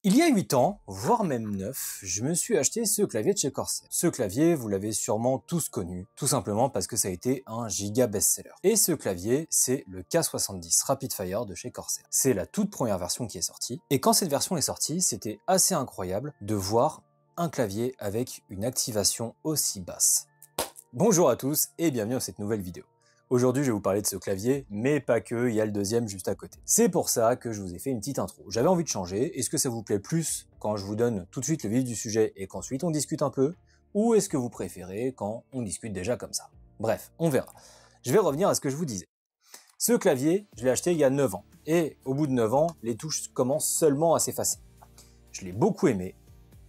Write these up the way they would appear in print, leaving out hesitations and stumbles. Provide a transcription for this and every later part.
Il y a 8 ans, voire même 9, je me suis acheté ce clavier de chez Corsair. Ce clavier, vous l'avez sûrement tous connu, tout simplement parce que ça a été un giga best-seller. Et ce clavier, c'est le K70 Rapid Fire de chez Corsair. C'est la toute première version qui est sortie. Et quand cette version est sortie, c'était assez incroyable de voir un clavier avec une activation aussi basse. Bonjour à tous et bienvenue dans cette nouvelle vidéo. Aujourd'hui, je vais vous parler de ce clavier, mais pas que, il y a le deuxième juste à côté. C'est pour ça que je vous ai fait une petite intro. J'avais envie de changer. Est-ce que ça vous plaît plus quand je vous donne tout de suite le vif du sujet et qu'ensuite on discute un peu? Ou est-ce que vous préférez quand on discute déjà comme ça? Bref, on verra. Je vais revenir à ce que je vous disais. Ce clavier, je l'ai acheté il y a 9 ans. Et au bout de 9 ans, les touches commencent seulement à s'effacer. Je l'ai beaucoup aimé,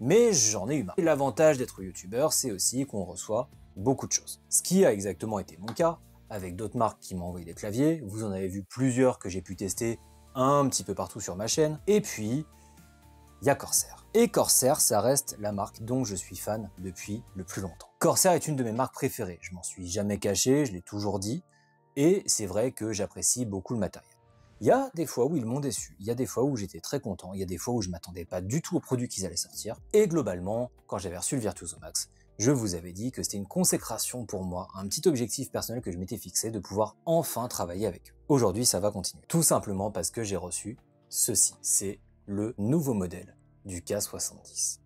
mais j'en ai eu marre. Et l'avantage d'être youtubeur, c'est aussi qu'on reçoit beaucoup de choses. Ce qui a exactement été mon cas, avec d'autres marques qui m'ont envoyé des claviers. Vous en avez vu plusieurs que j'ai pu tester un petit peu partout sur ma chaîne. Et puis, il y a Corsair. Et Corsair, ça reste la marque dont je suis fan depuis le plus longtemps. Corsair est une de mes marques préférées. Je m'en suis jamais caché, je l'ai toujours dit. Et c'est vrai que j'apprécie beaucoup le matériel. Il y a des fois où ils m'ont déçu, il y a des fois où j'étais très content, il y a des fois où je m'attendais pas du tout aux produits qu'ils allaient sortir. Et globalement, quand j'avais reçu le Virtuoso Max, je vous avais dit que c'était une consécration pour moi, un petit objectif personnel que je m'étais fixé de pouvoir enfin travailler avec eux. Aujourd'hui, ça va continuer. Tout simplement parce que j'ai reçu ceci. C'est le nouveau modèle du K70.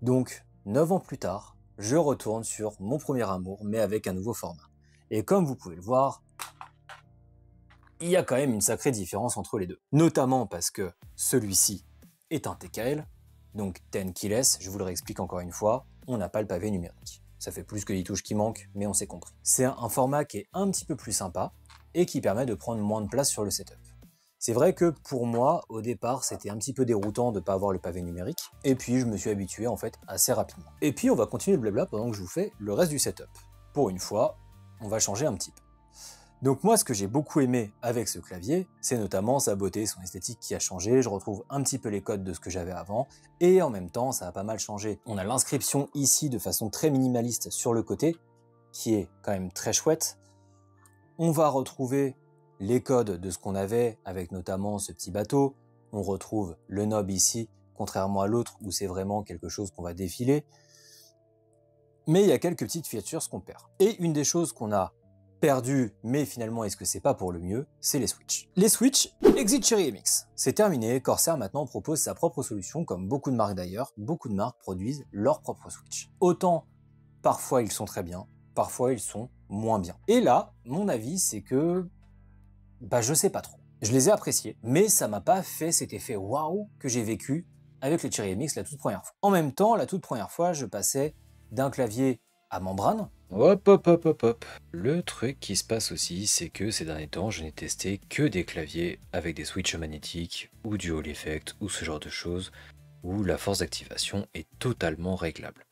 Donc, 9 ans plus tard, je retourne sur mon premier amour, mais avec un nouveau format. Et comme vous pouvez le voir, il y a quand même une sacrée différence entre les deux. Notamment parce que celui-ci est un TKL, donc 10 keyless, je vous le réexplique encore une fois, on n'a pas le pavé numérique. Ça fait plus que les touches qui manquent, mais on s'est compris. C'est un format qui est un petit peu plus sympa et qui permet de prendre moins de place sur le setup. C'est vrai que pour moi, au départ, c'était un petit peu déroutant de ne pas avoir le pavé numérique, et puis je me suis habitué en fait assez rapidement. Et puis on va continuer le blabla pendant que je vous fais le reste du setup. Pour une fois, on va changer un petit peu. Donc moi, ce que j'ai beaucoup aimé avec ce clavier, c'est notamment sa beauté, son esthétique qui a changé, je retrouve un petit peu les codes de ce que j'avais avant, et en même temps, ça a pas mal changé. On a l'inscription ici de façon très minimaliste sur le côté, qui est quand même très chouette. On va retrouver les codes de ce qu'on avait, avec notamment ce petit bateau. On retrouve le knob ici, contrairement à l'autre où c'est vraiment quelque chose qu'on va défiler. Mais il y a quelques petites features qu'on perd. Et une des choses qu'on a perdu, mais finalement est-ce que c'est pas pour le mieux, c'est les switches. Les switches, exit Cherry MX. C'est terminé, Corsair maintenant propose sa propre solution, comme beaucoup de marques d'ailleurs, beaucoup de marques produisent leur propre switch. Autant, parfois ils sont très bien, parfois ils sont moins bien. Et là, mon avis c'est que, je sais pas trop. Je les ai appréciés, mais ça m'a pas fait cet effet waouh que j'ai vécu avec les Cherry MX la toute première fois. En même temps, la toute première fois, je passais d'un clavier à membrane. Hop hop hop hop hop. Le truc qui se passe aussi, c'est que ces derniers temps, je n'ai testé que des claviers avec des switches magnétiques ou du Hall Effect ou ce genre de choses où la force d'activation est totalement réglable.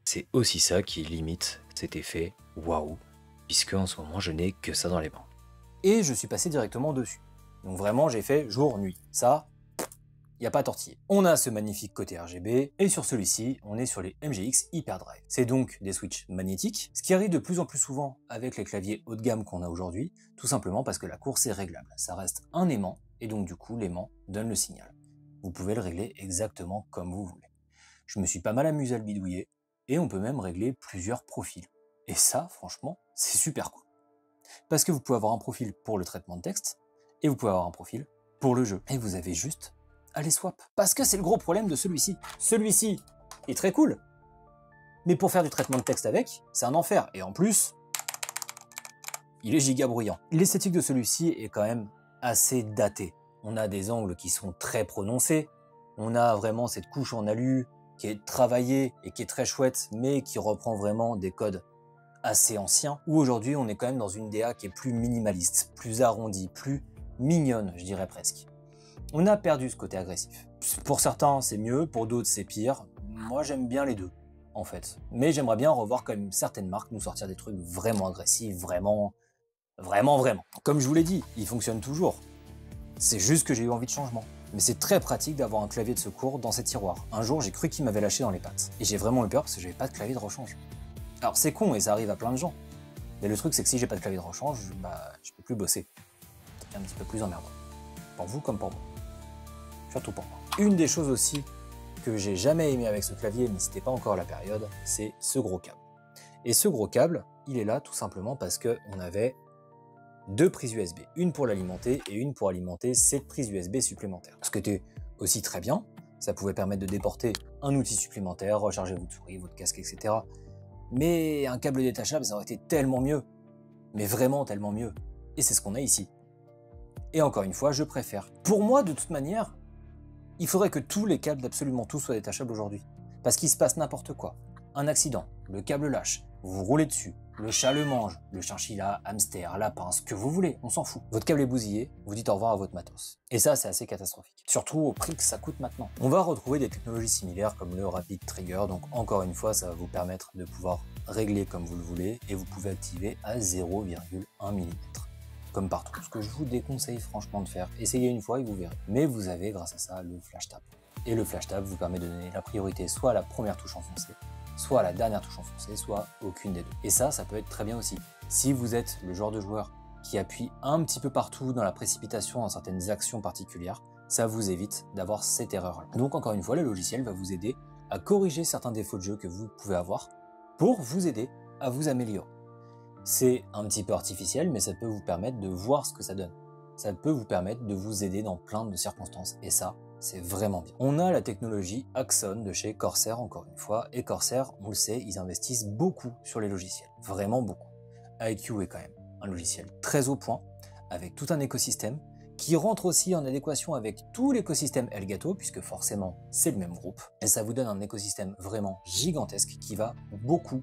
C'est aussi ça qui limite cet effet waouh, puisque en ce moment je n'ai que ça dans les mains. Et je suis passé directement dessus. Donc vraiment, j'ai fait jour-nuit. Ça, il n'y a pas à tortiller. On a ce magnifique côté RGB, et sur celui-ci, on est sur les MGX Hyperdrive. C'est donc des switches magnétiques, ce qui arrive de plus en plus souvent avec les claviers haut de gamme qu'on a aujourd'hui, tout simplement parce que la course est réglable. Ça reste un aimant, et donc du coup, l'aimant donne le signal. Vous pouvez le régler exactement comme vous voulez. Je me suis pas mal amusé à le bidouiller, et on peut même régler plusieurs profils. Et ça, franchement, c'est super cool. Parce que vous pouvez avoir un profil pour le traitement de texte, et vous pouvez avoir un profil pour le jeu. Et vous avez juste à les swap. Parce que c'est le gros problème de celui-ci. Celui-ci est très cool, mais pour faire du traitement de texte avec, c'est un enfer. Et en plus, il est giga bruyant. L'esthétique de celui-ci est quand même assez datée. On a des angles qui sont très prononcés. On a vraiment cette couche en alu qui est travaillée et qui est très chouette, mais qui reprend vraiment des codes assez anciens. Où aujourd'hui, on est quand même dans une DA qui est plus minimaliste, plus arrondie, plus mignonne, je dirais presque. On a perdu ce côté agressif. Pour certains, c'est mieux, pour d'autres, c'est pire. Moi, j'aime bien les deux, en fait. Mais j'aimerais bien revoir quand même certaines marques nous sortir des trucs vraiment agressifs, vraiment. Comme je vous l'ai dit, il fonctionne toujours. C'est juste que j'ai eu envie de changement. Mais c'est très pratique d'avoir un clavier de secours dans ces tiroirs. Un jour, j'ai cru qu'il m'avait lâché dans les pattes. Et j'ai vraiment eu peur parce que j'avais pas de clavier de rechange. Alors c'est con et ça arrive à plein de gens. Mais le truc, c'est que si j'ai pas de clavier de rechange, je peux plus bosser. C'est un petit peu plus emmerdant. Pour vous comme pour moi. surtout pour moi. Une des choses aussi que j'ai jamais aimé avec ce clavier, mais c'était pas encore la période, c'est ce gros câble. Et ce gros câble, il est là tout simplement parce qu'on avait deux prises USB, une pour l'alimenter et une pour alimenter cette prise USB supplémentaire. Ce qui était aussi très bien, ça pouvait permettre de déporter un outil supplémentaire, recharger votre souris, votre casque, etc. Mais un câble détachable, ça aurait été tellement mieux, mais vraiment tellement mieux. Et c'est ce qu'on a ici. Et encore une fois, je préfère. Pour moi, de toute manière, il faudrait que tous les câbles d'absolument tout soient détachables aujourd'hui. Parce qu'il se passe n'importe quoi. Un accident, le câble lâche, vous roulez dessus, le chat le mange, le chinchilla, hamster, lapin, ce que vous voulez, on s'en fout. Votre câble est bousillé, vous dites au revoir à votre matos. Et ça, c'est assez catastrophique. Surtout au prix que ça coûte maintenant. On va retrouver des technologies similaires comme le Rapid Trigger, donc encore une fois, ça va vous permettre de pouvoir régler comme vous le voulez et vous pouvez activer à 0,1 mm. Comme partout. Ce que je vous déconseille franchement de faire, essayez une fois et vous verrez. Mais vous avez grâce à ça le flash tap. Et le flash tap vous permet de donner la priorité soit à la première touche enfoncée, soit à la dernière touche enfoncée, soit aucune des deux. Et ça peut être très bien aussi. Si vous êtes le genre de joueur qui appuie un petit peu partout dans la précipitation dans certaines actions particulières, ça vous évite d'avoir cette erreur-là. Donc encore une fois, le logiciel va vous aider à corriger certains défauts de jeu que vous pouvez avoir pour vous aider à vous améliorer. C'est un petit peu artificiel, mais ça peut vous permettre de voir ce que ça donne. Ça peut vous permettre de vous aider dans plein de circonstances, et ça, c'est vraiment bien. On a la technologie Axon de chez Corsair, encore une fois, et Corsair, on le sait, ils investissent beaucoup sur les logiciels, vraiment beaucoup. iCUE est quand même un logiciel très au point, avec tout un écosystème, qui rentre aussi en adéquation avec tout l'écosystème Elgato, puisque forcément, c'est le même groupe, et ça vous donne un écosystème vraiment gigantesque qui va beaucoup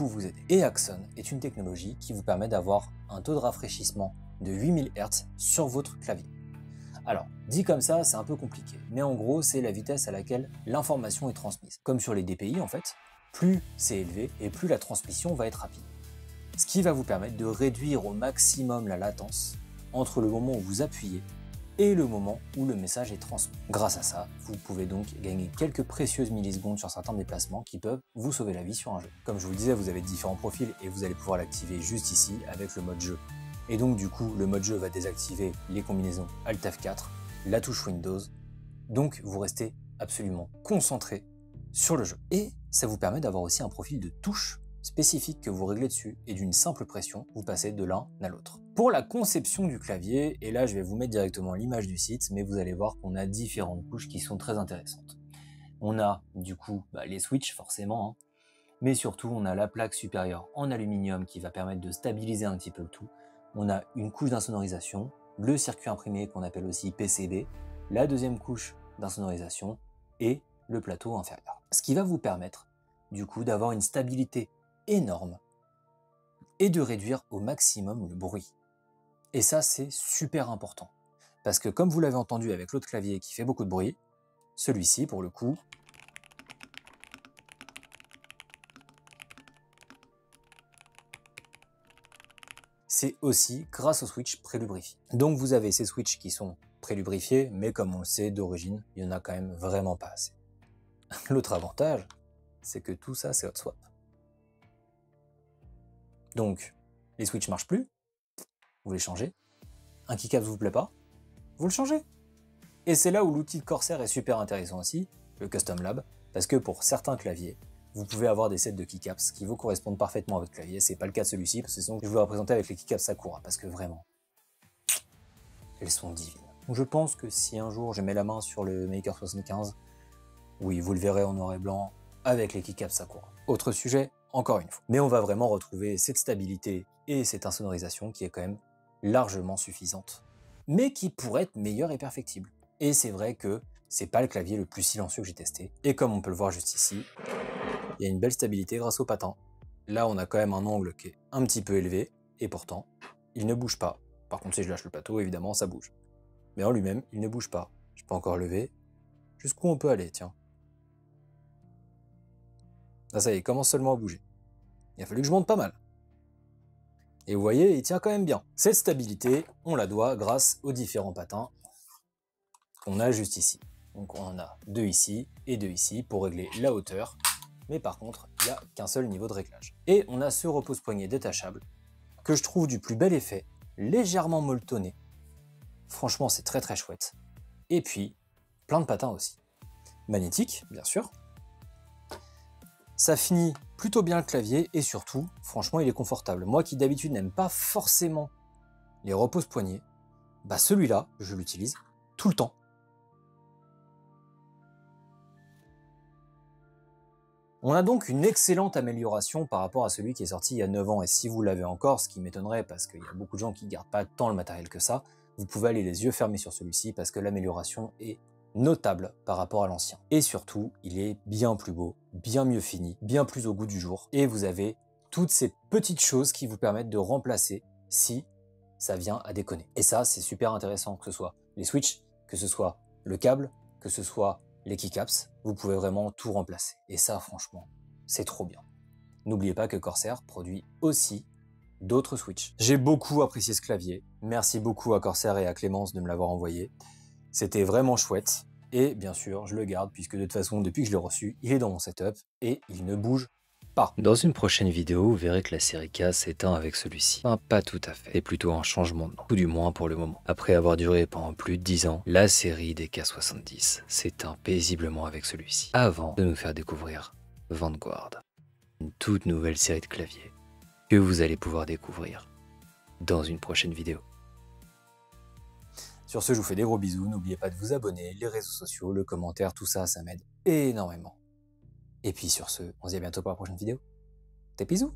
vous aider. Et Axon est une technologie qui vous permet d'avoir un taux de rafraîchissement de 8000 Hz sur votre clavier. Alors, dit comme ça, c'est un peu compliqué, mais en gros, c'est la vitesse à laquelle l'information est transmise. Comme sur les DPI, en fait, plus c'est élevé et plus la transmission va être rapide. Ce qui va vous permettre de réduire au maximum la latence entre le moment où vous appuyez et le moment où le message est transmis. Grâce à ça, vous pouvez donc gagner quelques précieuses millisecondes sur certains déplacements qui peuvent vous sauver la vie sur un jeu. Comme je vous le disais, vous avez différents profils et vous allez pouvoir l'activer juste ici avec le mode jeu. Et donc du coup, le mode jeu va désactiver les combinaisons Alt F4, la touche Windows, donc vous restez absolument concentré sur le jeu. Et ça vous permet d'avoir aussi un profil de touche spécifique que vous réglez dessus, et d'une simple pression, vous passez de l'un à l'autre. Pour la conception du clavier, et là je vais vous mettre directement l'image du site, mais vous allez voir qu'on a différentes couches qui sont très intéressantes. On a du coup les switches forcément, mais surtout on a la plaque supérieure en aluminium qui va permettre de stabiliser un petit peu le tout. On a une couche d'insonorisation, le circuit imprimé qu'on appelle aussi PCB, la deuxième couche d'insonorisation et le plateau inférieur. Ce qui va vous permettre du coup d'avoir une stabilité énorme et de réduire au maximum le bruit. Et ça, c'est super important. Parce que comme vous l'avez entendu avec l'autre clavier qui fait beaucoup de bruit, celui-ci, pour le coup, c'est aussi grâce aux switches prélubrifiés. Donc vous avez ces switches qui sont prélubrifiés, mais comme on le sait, d'origine, il y en a quand même vraiment pas assez. L'autre avantage, c'est que tout ça, c'est hot swap. Donc, les switches marchent plus, vous les changez. Un keycap vous plaît pas, vous le changez. Et c'est là où l'outil de Corsair est super intéressant aussi, le Custom Lab, parce que pour certains claviers, vous pouvez avoir des sets de keycaps qui vous correspondent parfaitement à votre clavier. C'est pas le cas de celui-ci, parce que sinon je vais vous le représenter avec les keycaps Sakura, parce que vraiment, elles sont divines. Je pense que si un jour je mets la main sur le Maker 75, oui, vous le verrez en noir et blanc avec les keycaps Sakura. Autre sujet, encore une fois. Mais on va vraiment retrouver cette stabilité et cette insonorisation qui est quand même largement suffisante, mais qui pourrait être meilleure et perfectible. Et c'est vrai que c'est pas le clavier le plus silencieux que j'ai testé. Et comme on peut le voir juste ici, il y a une belle stabilité grâce au patin. Là, on a quand même un angle qui est un petit peu élevé, et pourtant, il ne bouge pas. Par contre, si je lâche le plateau, évidemment, ça bouge. Mais en lui-même, il ne bouge pas. Je peux encore lever. Jusqu'où on peut aller, tiens. Ah ça y est, il commence seulement à bouger. Il a fallu que je monte pas mal. Et vous voyez, il tient quand même bien. Cette stabilité, on la doit grâce aux différents patins qu'on a juste ici. Donc on en a deux ici et deux ici pour régler la hauteur. Mais par contre, il n'y a qu'un seul niveau de réglage. Et on a ce repose-poignet détachable que je trouve du plus bel effet, légèrement molletonné. Franchement, c'est très très chouette. Et puis, plein de patins aussi. Magnétique, bien sûr. Ça finit plutôt bien le clavier et surtout, franchement, il est confortable. Moi qui d'habitude n'aime pas forcément les repose-poignets, bah celui-là, je l'utilise tout le temps. On a donc une excellente amélioration par rapport à celui qui est sorti il y a 9 ans. Et si vous l'avez encore, ce qui m'étonnerait parce qu'il y a beaucoup de gens qui ne gardent pas tant le matériel que ça, vous pouvez aller les yeux fermés sur celui-ci parce que l'amélioration est notable par rapport à l'ancien. Et surtout, il est bien plus beau, bien mieux fini, bien plus au goût du jour. Et vous avez toutes ces petites choses qui vous permettent de remplacer si ça vient à déconner. Et ça, c'est super intéressant, que ce soit les switches, que ce soit le câble, que ce soit les keycaps, vous pouvez vraiment tout remplacer. Et ça, franchement, c'est trop bien. N'oubliez pas que Corsair produit aussi d'autres switches. J'ai beaucoup apprécié ce clavier. Merci beaucoup à Corsair et à Clémence de me l'avoir envoyé. C'était vraiment chouette. Et bien sûr, je le garde puisque de toute façon, depuis que je l'ai reçu, il est dans mon setup et il ne bouge pas. Dans une prochaine vidéo, vous verrez que la série K s'éteint avec celui-ci. Enfin, pas tout à fait. C'est plutôt un changement de nom, tout du moins pour le moment. Après avoir duré pendant plus de 10 ans, la série des K70 s'éteint paisiblement avec celui-ci, avant de nous faire découvrir Vanguard, une toute nouvelle série de claviers que vous allez pouvoir découvrir dans une prochaine vidéo. Sur ce, je vous fais des gros bisous. N'oubliez pas de vous abonner, les réseaux sociaux, le commentaire, tout ça, ça m'aide énormément. Et puis sur ce, on se dit à bientôt pour la prochaine vidéo. Des bisous!